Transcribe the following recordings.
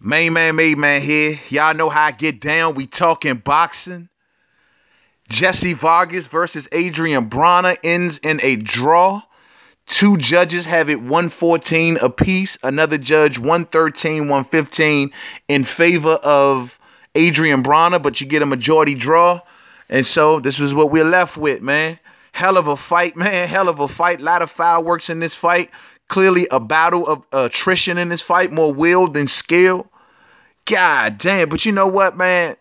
Main man, made man here. Y'all know how I get down. We talking boxing. Jesse Vargas versus Adrien Broner ends in a draw. Two judges have it 114 apiece. Another judge 113, 115 in favor of Adrien Broner, but you get a majority draw. And so this is what we're left with, man. Hell of a fight, man. Hell of a fight. A lot of fireworks in this fight. Clearly a battle of attrition in this fight. More will than skill. God damn. But you know what, man?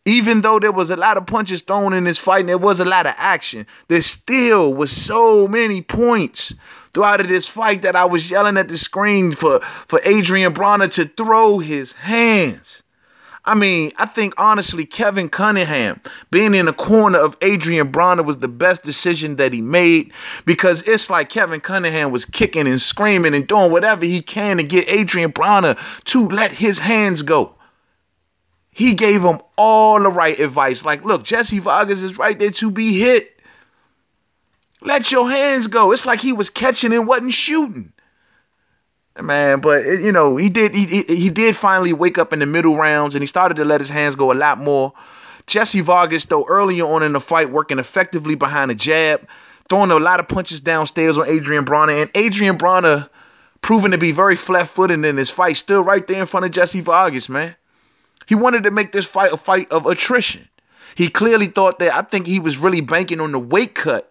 Even though there was a lot of punches thrown in this fight and there was a lot of action, there still was so many points throughout this fight that I was yelling at the screen for Adrien Broner to throw his hands. I mean, I think honestly, Kevin Cunningham being in the corner of Adrien Broner was the best decision that he made, because it's like Kevin Cunningham was kicking and screaming and doing whatever he can to get Adrien Broner to let his hands go. He gave him all the right advice. Like, look, Jesse Vargas is right there to be hit. Let your hands go. It's like he was catching and wasn't shooting. Man, but he did finally wake up in the middle rounds, and he started to let his hands go a lot more. Jesse Vargas, though, earlier on in the fight, working effectively behind the jab, throwing a lot of punches downstairs on Adrien Broner, and Adrien Broner proving to be very flat-footed in this fight, still right there in front of Jesse Vargas, man. He wanted to make this fight a fight of attrition. He clearly thought that, I think he was really banking on the weight cut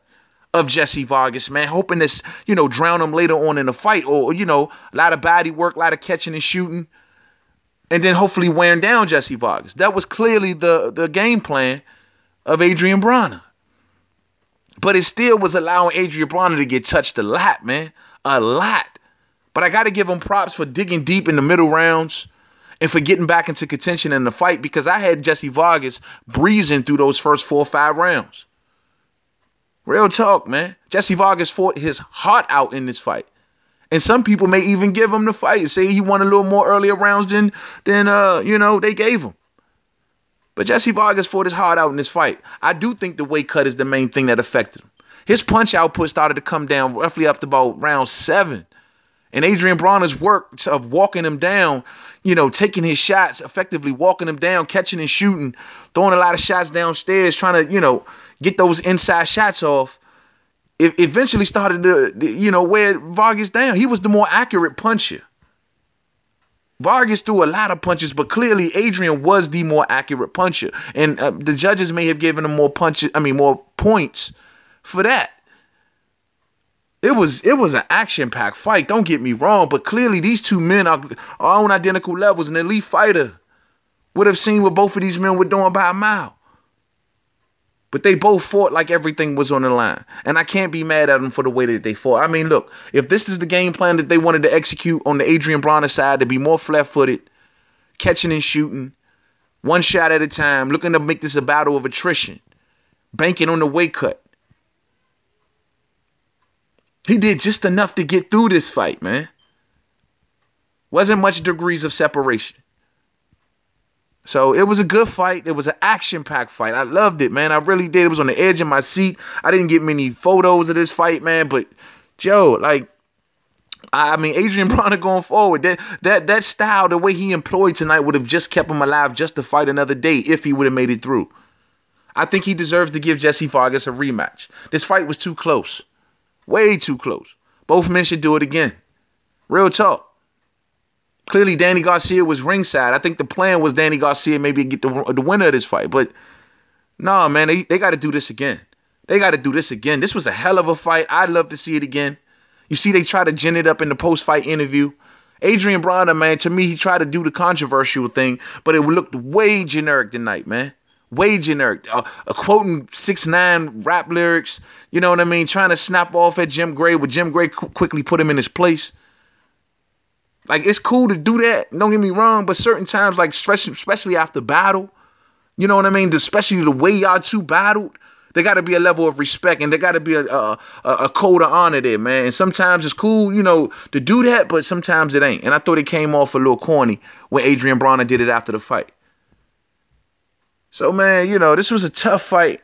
of Jesse Vargas, man, hoping to, drown him later on in the fight, or, a lot of body work, a lot of catching and shooting, and then hopefully wearing down Jesse Vargas. That was clearly the game plan of Adrien Broner. But it still was allowing Adrien Broner to get touched a lot, man, a lot. But I got to give him props for digging deep in the middle rounds and for getting back into contention in the fight, because I had Jesse Vargas breezing through those first 4 or 5 rounds. Real talk, man. Jesse Vargas fought his heart out in this fight. And some people may even give him the fight and say he won a little more earlier rounds than they gave him. But Jesse Vargas fought his heart out in this fight. I do think the weight cut is the main thing that affected him. His punch output started to come down roughly up to about round 7. And Adrien Broner's work of walking him down, taking his shots, effectively walking him down, catching and shooting, throwing a lot of shots downstairs, trying to, get those inside shots off, it eventually started to, wear Vargas down. He was the more accurate puncher. Vargas threw a lot of punches, but clearly Adrien was the more accurate puncher. And the judges may have given him more points for that. It was an action-packed fight, don't get me wrong, but clearly these two men are on identical levels. An elite fighter would have seen what both of these men were doing by a mile. But they both fought like everything was on the line. And I can't be mad at them for the way that they fought. I mean, look, if this is the game plan that they wanted to execute on the Adrien Broner side, to be more flat-footed, catching and shooting, one shot at a time, looking to make this a battle of attrition, banking on the weight cut, he did just enough to get through this fight, man. Wasn't much degrees of separation. So it was a good fight. It was an action-packed fight. I loved it, man. I really did. It was on the edge of my seat. I didn't get many photos of this fight, man. But, Joe, Adrien Broner going forward, that style, the way he employed tonight would have just kept him alive just to fight another day if he would have made it through. I think he deserves to give Jesse Vargas a rematch. This fight was too close. Way too close. Both men should do it again. Real talk. Clearly, Danny Garcia was ringside. I think the plan was Danny Garcia maybe get the winner of this fight. But, no, man, they got to do this again. They got to do this again. This was a hell of a fight. I'd love to see it again. You see, they try to gin it up in the post-fight interview. Adrien Broner, man, to me, he tried to do the controversial thing, but it looked way generic tonight, man. Way generic. Quoting 6ix9ine rap lyrics, you know what I mean? Trying to snap off at Jim Gray, but Jim Gray quickly put him in his place. Like, it's cool to do that, don't get me wrong, but certain times, like, especially after battle, you know what I mean? Especially the way y'all two battled, there got to be a level of respect, and there got to be a code of honor there, man. And sometimes it's cool, to do that, but sometimes it ain't. And I thought it came off a little corny when Adrien Broner did it after the fight. So, man, this was a tough fight.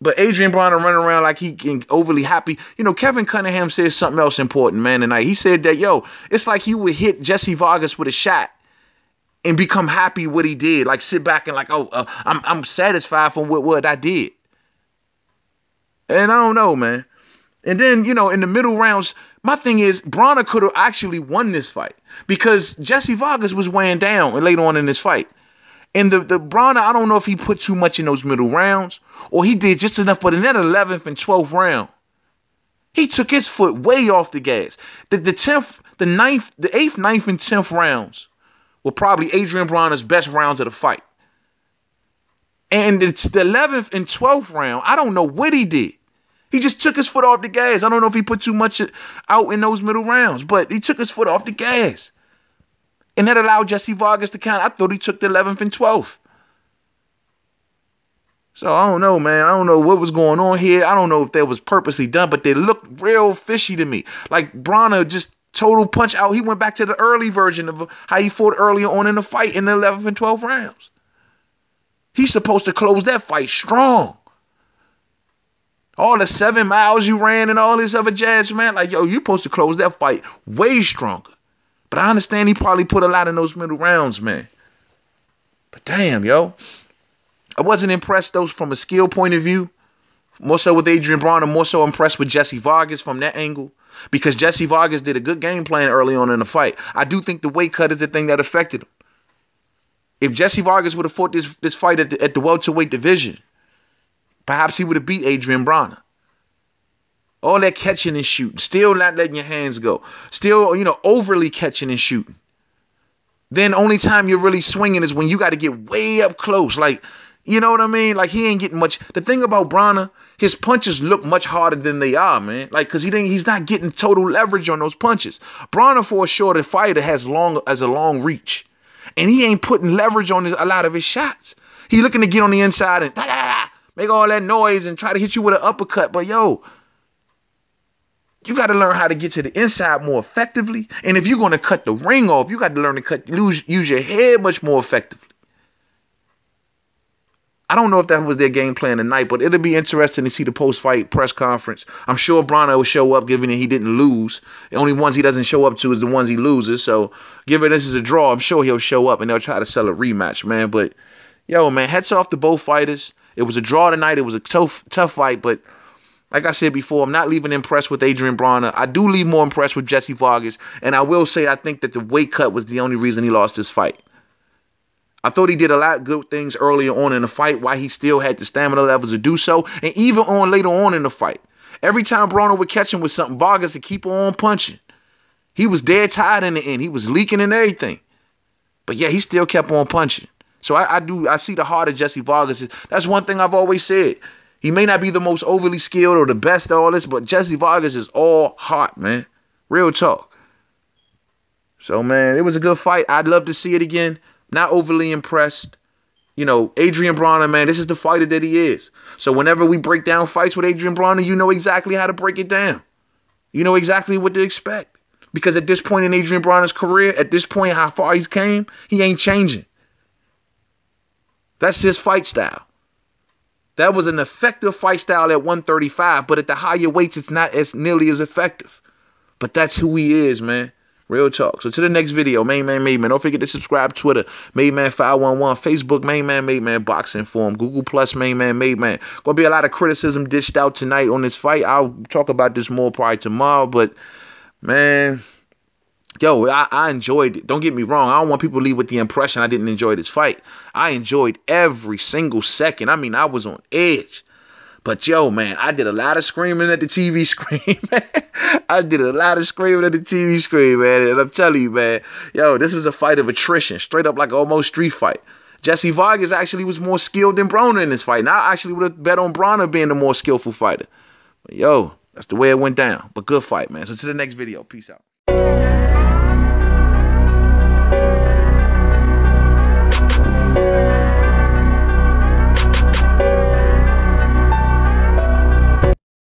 But Adrien Broner running around like he overly happy. Kevin Cunningham said something else important, man, tonight. He said that, it's like he would hit Jesse Vargas with a shot, and become happy what he did. Like sit back and like, oh, I'm satisfied from what I did. And I don't know, man. And then, in the middle rounds, my thing is, Broner could have actually won this fight because Jesse Vargas was weighing down later on in this fight. And the Broner, I don't know if he put too much in those middle rounds or he did just enough, but in that 11th and 12th round, he took his foot way off the gas. The 10th, the 9th, the 8th, 9th, and 10th rounds were probably Adrien Broner's best rounds of the fight. And it's the 11th and 12th round, I don't know what he did. He just took his foot off the gas. I don't know if he put too much out in those middle rounds, but he took his foot off the gas. And that allowed Jesse Vargas to count. I thought he took the 11th and 12th. So I don't know, man. I don't know what was going on here. I don't know if that was purposely done, but they looked real fishy to me. Like Broner just total punch out. He went back to the early version of how he fought earlier on in the fight in the 11th and 12th rounds. He's supposed to close that fight strong. All the 7 miles you ran and all this other jazz, man. Like, yo, you're supposed to close that fight way stronger. But I understand he probably put a lot in those middle rounds, man. But damn, yo. I wasn't impressed, though, from a skill point of view. More so with Adrien Broner, more so impressed with Jesse Vargas from that angle. Because Jesse Vargas did a good game plan early on in the fight. I do think the weight cut is the thing that affected him. If Jesse Vargas would have fought this fight at the welterweight division, perhaps he would have beat Adrien Broner. All that catching and shooting, still not letting your hands go, still, overly catching and shooting. Then only time you're really swinging is when you got to get way up close. Like, you know what I mean? Like he ain't getting much. The thing about Broner, his punches look much harder than they are, man. Like, cause he's not getting total leverage on those punches. Broner, for a shorter fighter, has a long reach, and he ain't putting leverage on a lot of his shots. He looking to get on the inside and make all that noise and try to hit you with an uppercut. But yo, you got to learn how to get to the inside more effectively. And if you're going to cut the ring off, you got to learn to use your head much more effectively. I don't know if that was their game plan tonight, but it'll be interesting to see the post-fight press conference. I'm sure Broner will show up, given that he didn't lose. The only ones he doesn't show up to is the ones he loses. So given this is a draw, I'm sure he'll show up and they'll try to sell a rematch, man. But yo, man, hats off to both fighters. It was a draw tonight. It was a tough fight, but like I said before, I'm not leaving impressed with Adrien Broner. I do leave more impressed with Jesse Vargas. And I will say I think that the weight cut was the only reason he lost this fight. I thought he did a lot of good things earlier on in the fight, why he still had the stamina levels to do so. And even later on in the fight, every time Broner would catch him with something, Vargas would keep on punching. He was dead tired in the end. He was leaking and everything. But yeah, he still kept on punching. So I see the heart of Jesse Vargas. That's one thing I've always said. He may not be the most overly skilled or the best at all this, but Jesse Vargas is all heart, man. Real talk. So, man, it was a good fight. I'd love to see it again. Not overly impressed. Adrien Broner, man, this is the fighter that he is. So whenever we break down fights with Adrien Broner, you know exactly how to break it down. You know exactly what to expect. Because at this point in Adrien Broner's career, at this point how far he's came, he ain't changing. That's his fight style. That was an effective fight style at 135, but at the higher weights, it's not as nearly as effective. But that's who he is, man. Real talk. So to the next video, Main Man, Don't forget to subscribe. Twitter, MadeMan511. Facebook, Main Man Boxing Forum. Google Plus, Main Man. Gonna be a lot of criticism dished out tonight on this fight. I'll talk about this more probably tomorrow. But man, yo, I enjoyed it. Don't get me wrong. I don't want people to leave with the impression I didn't enjoy this fight. I enjoyed every single second. I mean, I was on edge. But yo, man, I did a lot of screaming at the TV screen, man. I did a lot of screaming at the TV screen, man. And I'm telling you, man, yo, this was a fight of attrition. Straight up like almost street fight. Jesse Vargas actually was more skilled than Broner in this fight. And I actually would have bet on Broner being the more skillful fighter. But yo, that's the way it went down. But good fight, man. So to the next video. Peace out.